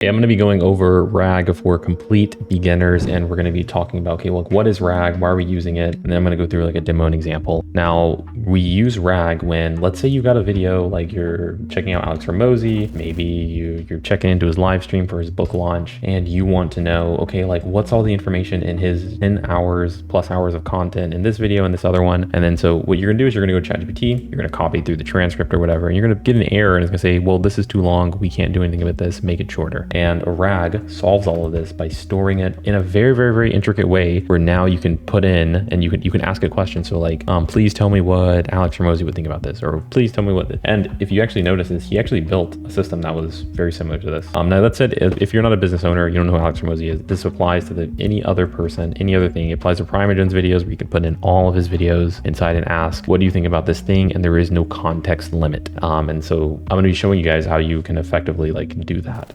I'm going to be going over RAG for complete beginners, and we're going to be talking about, okay, well, what is RAG? Why are we using it? And then I'm going to go through like a demo and example. Now, we use RAG when, let's say you got a video, like you're checking out Alex Ramosi, maybe you're checking into his live stream for his book launch, and you want to know, okay, like what's all the information in his 10 hours plus hours of content in this video and this other one. And then so what you're going to do is you're going to go to ChatGPT, you're going to copy through the transcript or whatever, and you're going to get an error and it's going to say, well, this is too long. We can't do anything with this. Make it shorter. And RAG solves all of this by storing it in a very, very, very intricate way where now you can put in and you can ask a question. So like, please tell me what Alex Ramosi would think about this, or please tell me what this. And if you actually notice this, he actually built a system that was very similar to this. Now that said, if you're not a business owner, you don't know who Alex Ramosi is, this applies to any other person, any other thing. It applies to Primagen's videos where you can put in all of his videos inside and ask, what do you think about this thing? And there is no context limit. And so I'm going to be showing you guys how you can effectively like do that.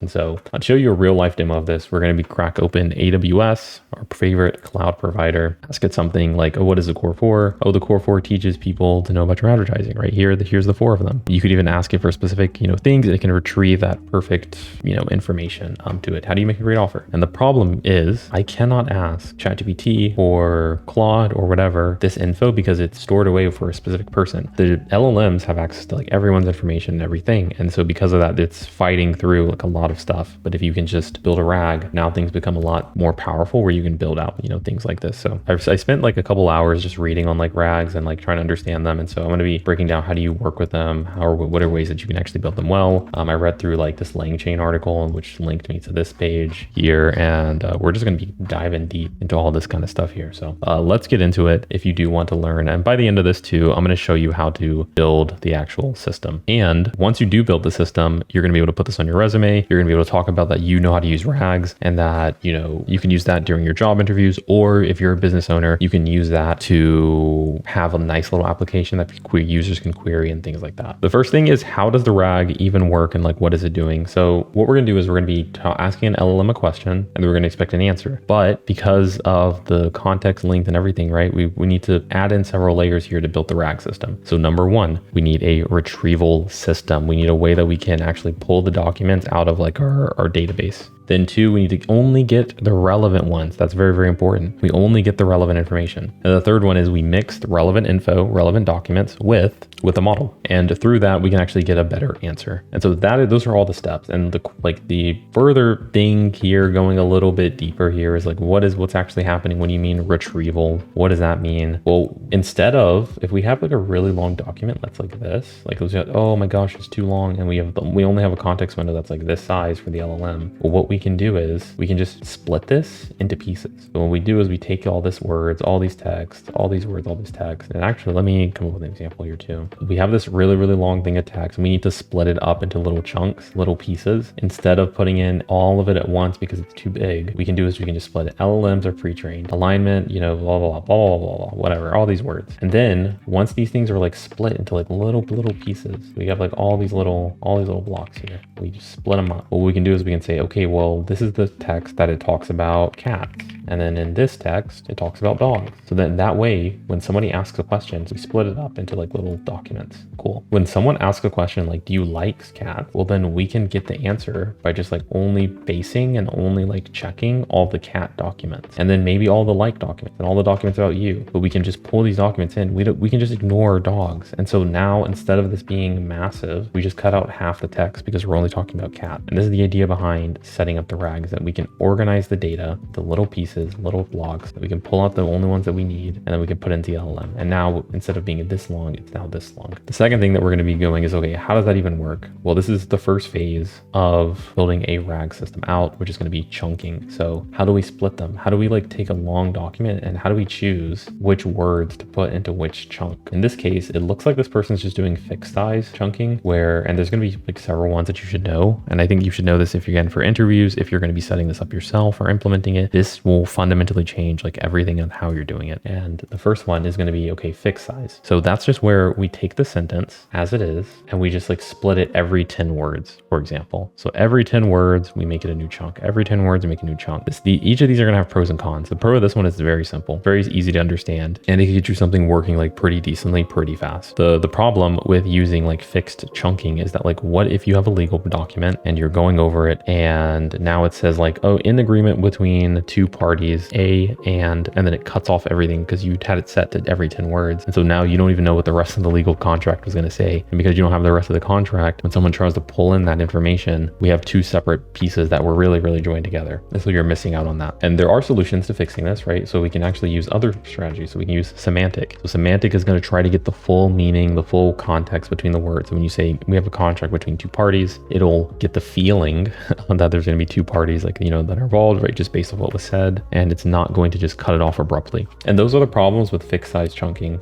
And so I'll show you a real life demo of this. We're going to be crack open AWS, our favorite cloud provider. Ask it something like, oh, what is the Core 4? Oh, the Core 4 teaches people to know about your advertising, right? Here's the 4 of them. You could even ask it for specific, things, and it can retrieve that perfect, information to it. How do you make a great offer? And the problem is I cannot ask ChatGPT or Claude or whatever this info because it's stored away for a specific person. The LLMs have access to like everyone's information and everything. And so because of that, it's fighting through like a lot of stuff. But if you can just build a RAG, now things become a lot more powerful where you can build out, things like this. So I spent like a couple hours just reading on like RAGs and like trying to understand them. And so I'm going to be breaking down how do you work with them? What are ways that you can actually build them well? I read through like this LangChain article, which linked me to this page here. And we're just going to be diving deep into all this kind of stuff here. So let's get into it if you do want to learn. And by the end of this too, I'm going to show you how to build the actual system. And once you do build the system, you're going to be able to put this on your resume. You're going to be able to talk about that you know how to use RAGs and that, you can use that during your job interviews, or if you're a business owner, you can use that to have a nice little application that users can query and things like that. The first thing is, how does the RAG even work and like what is it doing? So what we're going to do is we're going to be asking an LLM a question and then we're going to expect an answer. But because of the context length and everything, right, we need to add in several layers here to build the RAG system. So number one, we need a retrieval system. We need a way that we can actually pull the documents out of like our database. Then two, we need to only get the relevant ones. That's very, very important. We only get the relevant information. And the third one is we mix the relevant info, relevant documents with a model. And through that, we can actually get a better answer. And so those are all the steps. And the further thing here, going a little bit deeper here, is like, what's actually happening when you mean retrieval? What does that mean? Well, instead of, if we have like a really long document that's like this, like, oh my gosh, it's too long. And we only have a context window that's like this size for the LLM. Well, what we can do is we can just split this into pieces. So what we do is we take all these words, all these texts, all these words, all these texts. And actually, let me come up with an example here too. We have this really, really long thing of text, and we need to split it up into little chunks, little pieces. Instead of putting in all of it at once because it's too big, we can do is we can just split it. LLMs are pre-trained, alignment, blah, blah, blah, blah, blah, blah, blah, whatever, all these words. And then once these things are like split into like little pieces, we have like all these little blocks here. We just split them up. What we can do is we can say, okay, well, this is the text that it talks about cats. And then in this text, it talks about dogs. So then that way, when somebody asks a question, we split it up into like little documents. Cool. When someone asks a question like, do you like cats? Well, then we can get the answer by just like only basing and only like checking all the cat documents. And then maybe all the like documents and all the documents about you. But we can just pull these documents in. We can just ignore dogs. And so now, instead of this being massive, we just cut out half the text because we're only talking about cat. And this is the idea behind setting up the RAGs, that we can organize the data, the little pieces, little blocks, that we can pull out the only ones that we need, and then we can put into the LLM. And now, instead of being this long, it's now this long. The second thing that we're going to be going is, okay, how does that even work? Well, this is the first phase of building a RAG system out, which is going to be chunking. So how do we split them? How do we like take a long document and how do we choose which words to put into which chunk? In this case, it looks like this person's just doing fixed size chunking and there's going to be like several ones that you should know. And I think you should know this if you're getting for interviews, if you're going to be setting this up yourself or implementing it. This will will fundamentally change like everything on how you're doing it. And the first one is going to be, okay, fixed size. So that's just where we take the sentence as it is and we just like split it every 10 words, for example. So every 10 words, we make it a new chunk. Every 10 words, we make a new chunk. Each of these are going to have pros and cons. The pro of this one is very simple, very easy to understand, and it can get you something working like pretty decently, pretty fast. The problem with using like fixed chunking is that like, what if you have a legal document and you're going over it and now it says like, oh, in agreement between two parties, and then it cuts off everything because you had it set to every 10 words. And so now you don't even know what the rest of the legal contract was going to say. And because you don't have the rest of the contract, when someone tries to pull in that information, we have two separate pieces that were really joined together. And so you're missing out on that. And there are solutions to fixing this, right? So we can actually use other strategies. So we can use Semantic. So Semantic is going to try to get the full meaning, the full context between the words. So when you say we have a contract between two parties, it'll get the feeling that there's going to be two parties like, that are involved, right? Just based on what was said. And it's not going to just cut it off abruptly. And those are the problems with fixed size chunking.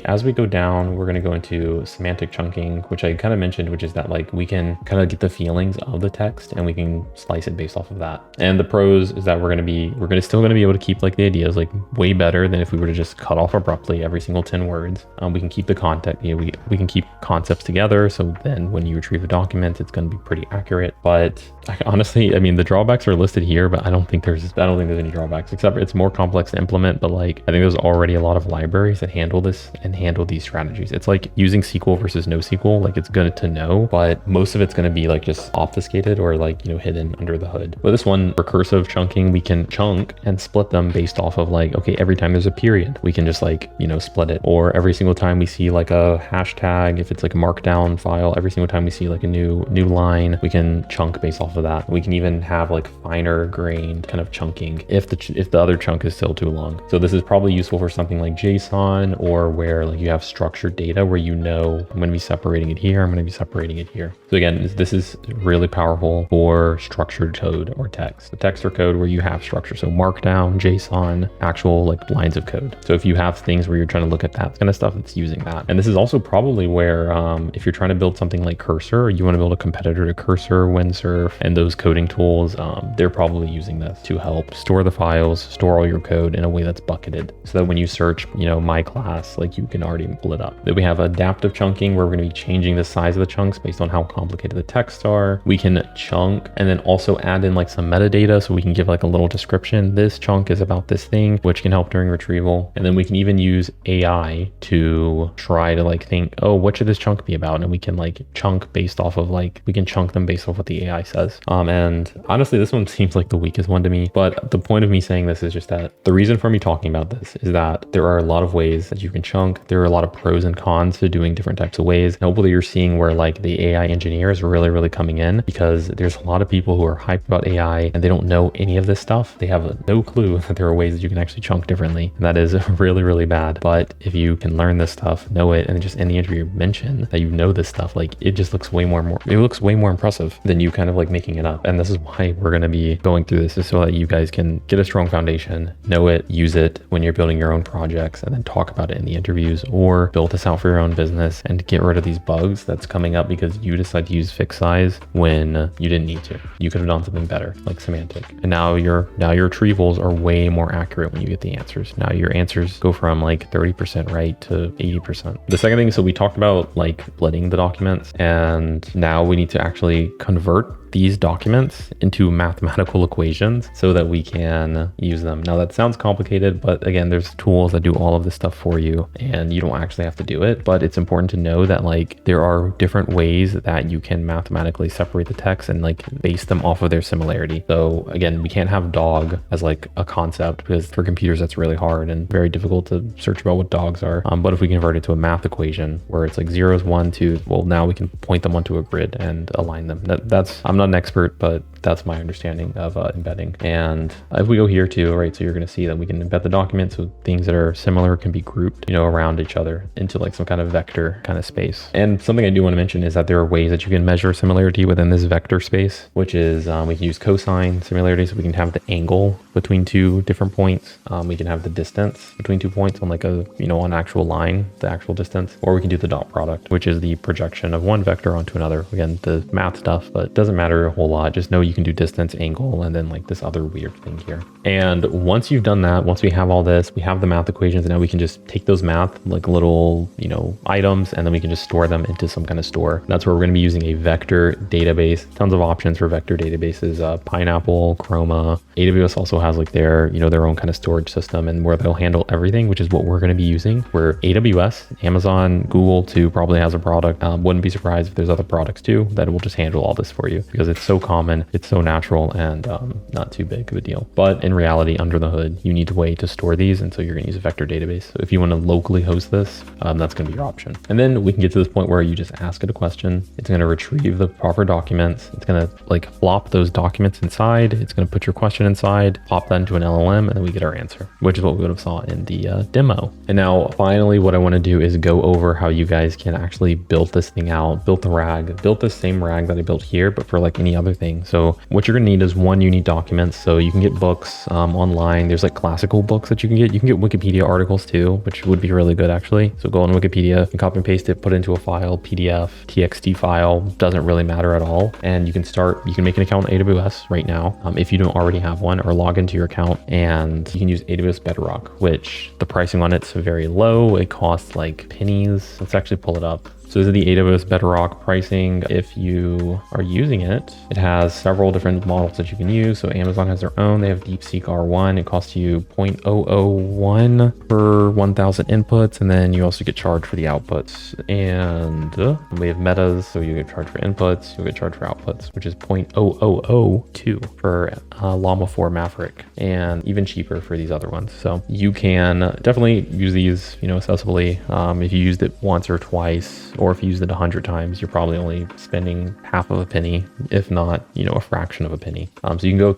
As we go down, we're going to go into semantic chunking, which I kind of mentioned, which is that like we can kind of get the feelings of the text and we can slice it based off of that. And the pros is that we're still going to be able to keep like the ideas like way better than if we were to just cut off abruptly every single 10 words. We can keep the content, we can keep concepts together. So then when you retrieve the document, it's going to be pretty accurate. But honestly, the drawbacks are listed here, but I don't think there's any drawbacks, except it's more complex to implement. But like, I think there's already a lot of libraries that handle this and handle these strategies. It's like using SQL versus no SQL. Like it's good to know, but most of it's going to be like just obfuscated or like, hidden under the hood. But this one, recursive chunking, we can chunk and split them based off of like, okay, every time there's a period, we can just like, split it. Or every single time we see like a hashtag, if it's like a markdown file, every single time we see like a new line, we can chunk based off of that. We can even have like finer grained kind of chunking if the other chunk is still too long. So this is probably useful for something like JSON or where like you have structured data where I'm going to be separating it here, I'm going to be separating it here. So again, this is really powerful for structured code or text. The text or code where you have structure. So markdown, JSON, actual like lines of code. So if you have things where you're trying to look at that kind of stuff, it's using that. And this is also probably where if you're trying to build something like Cursor, or you want to build a competitor to Cursor, Windsurf, and those coding tools, they're probably using this to help store the files, store all your code in a way that's bucketed. So that when you search, my class, like you can already pull it up. Then we have adaptive chunking where we're going to be changing the size of the chunks based on how complicated the texts are. We can chunk and then also add in like some metadata. So we can give like a little description. This chunk is about this thing, which can help during retrieval. And then we can even use AI to try to like think, oh, what should this chunk be about? And we can like chunk based off of like, we can chunk them based off what the AI says. And honestly, this one seems like the weakest one to me. But the point of me saying this is just that the reason for me talking about this is that there are a lot of ways that you can chunk. There are a lot of pros and cons to doing different types of ways. And hopefully you're seeing where like the AI engineer is really coming in, because there's a lot of people who are hyped about AI and they don't know any of this stuff. They have no clue that there are ways that you can actually chunk differently. And that is really bad. But if you can learn this stuff, know it, and just in the interview mention that you know this stuff, like it just looks way more impressive than you kind of like making it up. And this is why we're going to be going through this, is so that you guys can get a strong foundation, know it, use it when you're building your own projects, and then talk about it in the interviews, or build this out for your own business and get rid of these bugs that's coming up because you decide to use fixed size when you didn't need to. You could have done something better like semantic. And now your retrievals are way more accurate when you get the answers. Now your answers go from like 30% right to 80%. The second thing, so we talked about like splitting the documents, and now we need to actually convert these documents into mathematical equations so that we can use them. Now that sounds complicated, but again, there's tools that do all of this stuff for you and you don't actually have to do it. But it's important to know that like there are different ways that you can mathematically separate the text and like base them off of their similarity. So again, we can't have dog as like a concept because for computers that's really hard and very difficult to search about what dogs are. But if we convert it to a math equation where it's like 0, 1, 2, well, now we can point them onto a grid and align them. I'm not an expert, but that's my understanding of embedding. And if we go here too, right, so you're going to see that we can embed the document so things that are similar can be grouped, around each other into like some kind of vector kind of space. And something I do want to mention is that there are ways that you can measure similarity within this vector space, which is we can use cosine similarity, so we can have the angle between two different points. We can have the distance between 2 points on like a, an actual line, the actual distance, or we can do the dot product, which is the projection of one vector onto another. Again, the math stuff, but it doesn't matter a whole lot. Just know you can do distance, angle, and then like this other weird thing here. And once you've done that, once we have all this, we have the math equations, and now we can just take those math like little, items, and then we can just store them into some kind of store. That's where we're going to be using a vector database. Tons of options for vector databases, Pineapple, Chroma. AWS also has like their own kind of storage system, and where they'll handle everything, which is what we're going to be using. Where AWS, Amazon, Google too probably has a product. Wouldn't be surprised if there's other products too that will just handle all this for you, because it's so common, it's so natural, and not too big of a deal. But in reality, under the hood, you need a way to store these, and so you're going to use a vector database. So if you want to locally host this, that's going to be your option. And then we can get to this point where you just ask it a question. It's going to retrieve the proper documents. It's going to like plop those documents inside. It's going to put your question inside, pop that into an LLM, and then we get our answer, which is what we would have saw in the demo. And now finally, what I want to do is go over how you guys can actually build this thing out, build the RAG, build the same RAG that I built here, but for like any other thing. So what you're going to need is one, you need documents. So you can get books online. There's like classical books that you can get. You can get Wikipedia articles too, which would be really good actually. So go on Wikipedia and copy and paste it, put it into a file, PDF, TXT file, doesn't really matter at all. And you can make an account on AWS right now if you don't already have one, or log into your account, and you can use AWS Bedrock, which the pricing on it's very low. It costs like pennies. Let's actually pull it up. So this is the AWS Bedrock pricing. If you are using it, it has several different models that you can use. So Amazon has their own. They have DeepSeek R1. It costs you 0.001 per 1,000 inputs. And then you also get charged for the outputs. And we have metas. So you get charged for inputs. You'll get charged for outputs, which is 0.0002 for Llama 4 Maverick, and even cheaper for these other ones. So you can definitely use these, accessibly. If you used it once or twice, or if you used it 100 times, you're probably only spending half of a penny, if not, a fraction of a penny. So you can go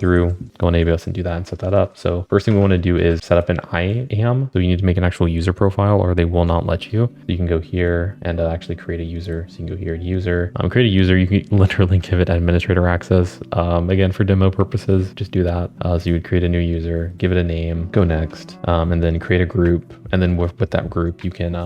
on AWS and do that and set that up. So first thing we want to do is set up an IAM. So you need to make an actual user profile, or they will not let you. So you can go here and actually create a user. So you can go here, user, create a user. You can literally give it administrator access. Again, for demo purposes, just do that. So you would create a new user, give it a name, go next, and then create a group. And then with that group, you can,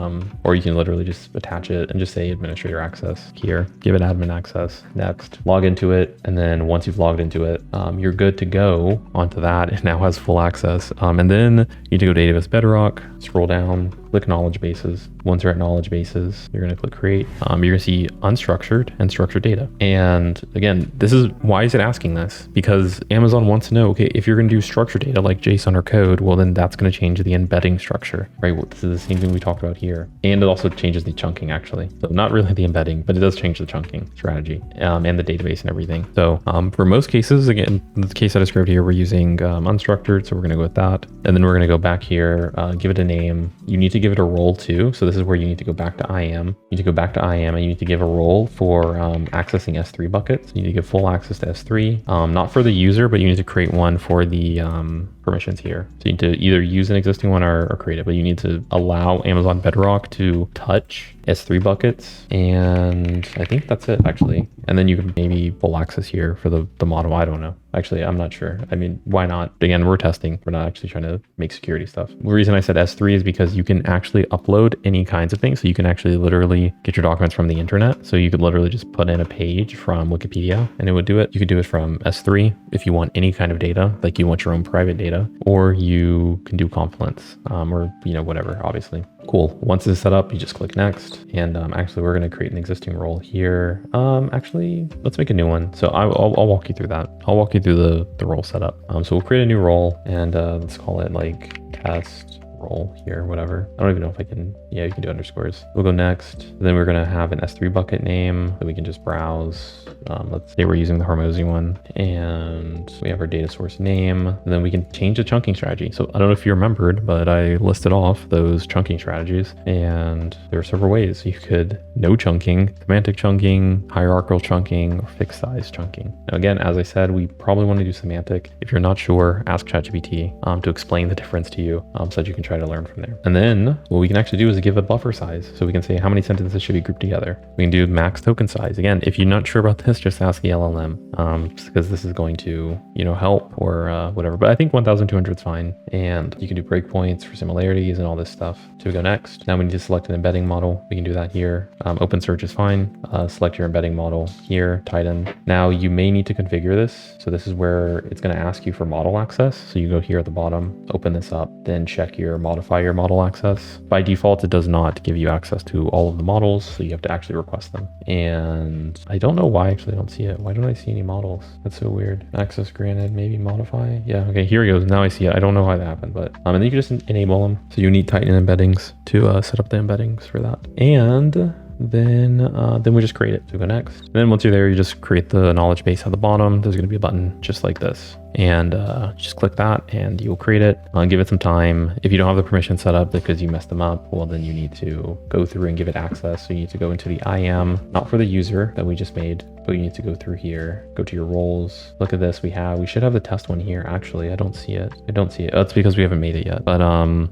or you can literally just attach it and just say administrator access here, give it admin access, next, log into it. And then once you've logged into it, you're good to go onto that. It now has full access. And then you need to go to AWS Bedrock, scroll down, click knowledge bases. Once you're at knowledge bases, you're going to click create. You're going to see unstructured and structured data. And again, this is why is it asking this? Because Amazon wants to know, okay, if you're going to do structured data like JSON or code, well, then that's going to change the embedding structure, right? Well, this is the same thing we talked about here. And it also changes the chunking actually. So not really the embedding, but it does change the chunking strategy and the database and everything. So for most cases, again, the case I described here, we're using unstructured. So we're going to go with that. And then we're going to go back here, give it a name. You need to give it a role too. So this is where you need to go back to IAM. You need to go back to IAM and you need to give a role for accessing S3 buckets. You need to give full access to S3, not for the user, but you need to create one for the permissions here. So you need to either use an existing one or create it, but you need to allow Amazon Bedrock to touch S3 buckets. And I think that's it actually. And then you can maybe full access here for the model. I don't know. Actually, I'm not sure. I mean, why not? Again, we're testing. We're not actually trying to make security stuff. The reason I said S3 is because you can actually upload any kinds of things. So you can actually literally get your documents from the internet. So you could literally just put in a page from Wikipedia and it would do it. You could do it from S3 if you want any kind of data, like you want your own private data, or you can do Confluence or, whatever, obviously. Cool. Once it's set up, you just click next. And actually, we're going to create an existing role here. Actually, let's make a new one. So I'll walk you through that. I'll walk you through the role setup. So we'll create a new role and let's call it like test role here, whatever. I don't even know if I can, you can do underscores. We'll go next. Then we're going to have an S3 bucket name that we can just browse. Let's say we're using the Hormozy one and we have our data source name, and then we can change the chunking strategy. So I don't know if you remembered, but I listed off those chunking strategies and there are several ways. You could no chunking, semantic chunking, hierarchical chunking, or fixed size chunking. Now, again, as I said, we probably want to do semantic. If you're not sure, ask ChatGPT to explain the difference to you so that you can try try to learn from there. And then what we can actually do is give a buffer size. So we can say how many sentences should be grouped together. We can do max token size. Again, if you're not sure about this, just ask the LLM, because this is going to, help or whatever. But I think 1,200 is fine. And you can do breakpoints for similarities and all this stuff. So we go next. Now we need to select an embedding model. We can do that here. Open search is fine. Select your embedding model here, Titan. Now you may need to configure this. So this is where it's going to ask you for model access. So you go here at the bottom, open this up, then check modify your model access. By default, it does not give you access to all of the models. So you have to actually request them. And I don't know why actually I don't see it. Why don't I see any models? That's so weird. Access granted, maybe modify. Yeah, okay, here it goes. Now I see it. I don't know why that happened, but and then you can just enable them. So you need Titan embeddings to set up the embeddings for that. And then we just create it. So we go next. And then once you're there, you just create the knowledge base at the bottom. There's going to be a button just like this. And just click that and you'll create it. Give it some time. If you don't have the permission set up because you messed them up, well, then you need to go through and give it access. So you need to go into the IAM, not for the user that we just made, but you need to go through here, go to your roles. Look at this. We should have the test one here. Actually, I don't see it. That's because we haven't made it yet. But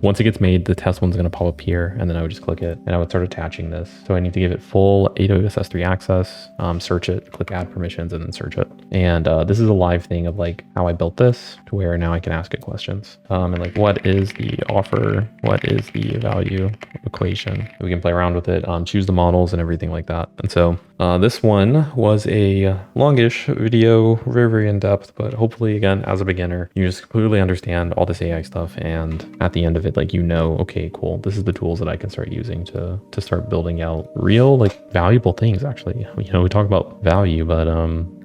once it gets made, the test one's going to pop up here, and then I would just click it and I would start attaching this. So I need to give it full AWS S3 access, search it, click add permissions, and then search it. And this is a live thing of like how I built this to where now I can ask it questions. And like, what is the offer? What is the value equation? We can play around with it, choose the models and everything like that. And so this one was a longish video, very, very in depth, but hopefully again, as a beginner, you just completely understand all this AI stuff. And at the end of it, like, okay, cool. This is the tools that I can start using to start building out real, like valuable things. Actually, we talk about value, but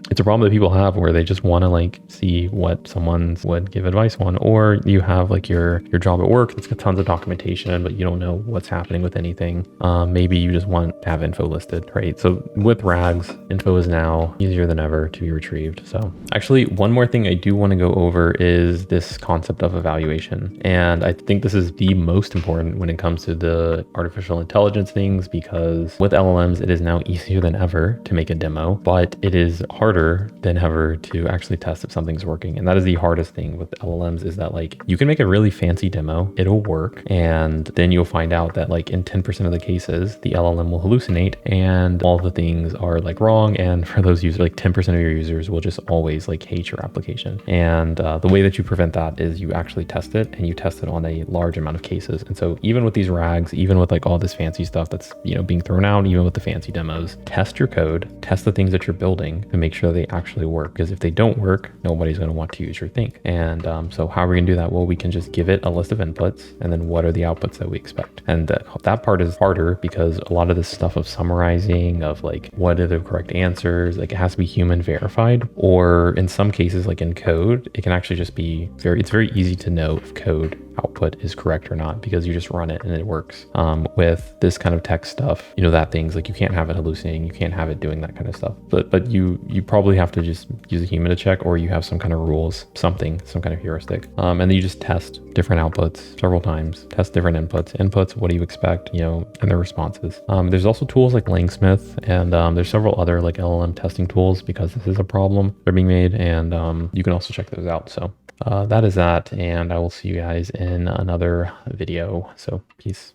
it's a problem that people have where they just want to like see what someone would give advice on, or you have like your job at work that's got tons of documentation, but you don't know what's happening with anything. Maybe you just want to have info listed, right? So with RAGs, info is now easier than ever to be retrieved. So actually, one more thing I do want to go over is this concept of evaluation. And I think this is the most important when it comes to the artificial intelligence things, because with LLMs, it is now easier than ever to make a demo, but it is harder than ever to actually test if something's working. And that is the hardest thing with LLMs, is that like you can make a really fancy demo, it'll work, and then you'll find out that like in 10% of the cases, the LLM will hallucinate and all the things are like wrong. And for those users, like 10% of your users will just always like hate your application. And the way that you prevent that is you actually test it, and you test it on a large amount of cases. And so even with these RAGs, even with like all this fancy stuff that's being thrown out, even with the fancy demos, test your code, test the things that you're building to make sure they actually work. Because if they don't work, nobody's going to want to use your thing. And so how are we going to do that? Well, we can just give it a list of inputs, and then what are the outputs that we expect? And that part is harder because a lot of this stuff of summarizing of like what are the correct answers, like it has to be human verified, or in some cases like in code, it can actually just be it's very easy to know if code output is correct or not, because you just run it and it works. With this kind of text stuff, that things like you can't have it hallucinating, you can't have it doing that kind of stuff. But you probably have to just use a human to check, or you have some kind of rules, some kind of heuristic. And then you just test different outputs several times, test different inputs, what do you expect, and their responses. There's also tools like Langsmith, and there's several other like LLM testing tools, because this is a problem they're being made, and you can also check those out. So that is that, and I will see you guys in another video. So peace.